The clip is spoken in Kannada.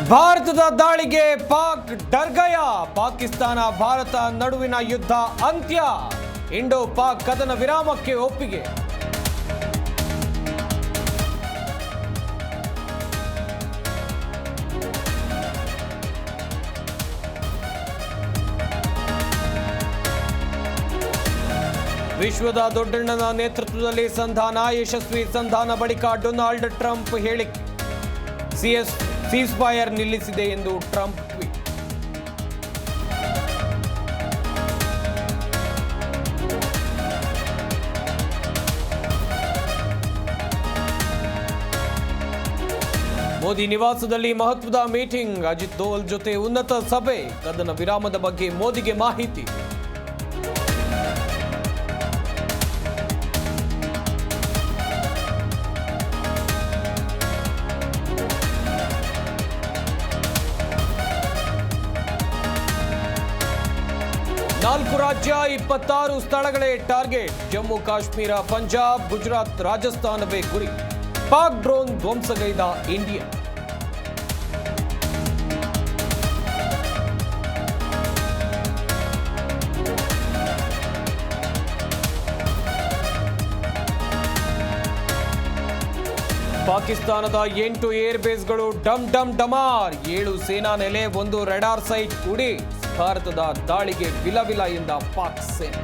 ಭಾರತದ ದಾಳಿಗೆ ಪಾಕ್ ಡರ್ಗಯ. ಪಾಕಿಸ್ತಾನ ಭಾರತ ನಡುವಿನ ಯುದ್ಧ ಅಂತ್ಯ. ಇಂಡೋ ಪಾಕ್ ಕದನ ವಿರಾಮಕ್ಕೆ ಒಪ್ಪಿಗೆ. ವಿಶ್ವದ ದೊಡ್ಡಣ್ಣನ ನೇತೃತ್ವದಲ್ಲಿ ಸಂಧಾನ ಯಶಸ್ವಿ. ಸಂಧಾನ ಬಳಿಕ ಡೊನಾಲ್ಡ್ ಟ್ರಂಪ್ ಹೇಳಿಕೆ. ಸೀಸ್ಫೈರ್ ನಿಲ್ಲಿಸಿದೆ ಎಂದು ಟ್ರಂಪ್ ಟ್ವೀಟ್. ಮೋದಿ ನಿವಾಸದಲ್ಲಿ ಮಹತ್ವದ ಮೀಟಿಂಗ್. ಅಜಿತ್ ದೋವಲ್ ಜೊತೆ ಉನ್ನತ ಸಭೆ. ಕದನ ವಿರಾಮದ ಬಗ್ಗೆ ಮೋದಿಗೆ ಮಾಹಿತಿ. ನಾಲ್ಕು ರಾಜ್ಯ 26 ಸ್ಥಳಗಳೇ ಟಾರ್ಗೆಟ್. ಜಮ್ಮು ಕಾಶ್ಮೀರ, ಪಂಜಾಬ್, ಗುಜರಾತ್, ರಾಜಸ್ಥಾನವೇ ಗುರಿ. ಪಾಕ್ ಡ್ರೋನ್ ಧ್ವಂಸಗೈದ ಇಂಡಿಯಾ. ಪಾಕಿಸ್ತಾನದ 8 ಏರ್ ಬೇಸ್ಗಳು ಡಮ್ ಡಮ್ ಡಮಾರ್. 7 ಸೇನಾ ನೆಲೆ, 1 ರೆಡಾರ್ ಸೈಟ್ ಉಡಿ. ಭಾರತದ ದಾಳಿಗೆ ವಿಲವಿಲ ಎಂದ ಪಾಕ್ ಸೇನೆ.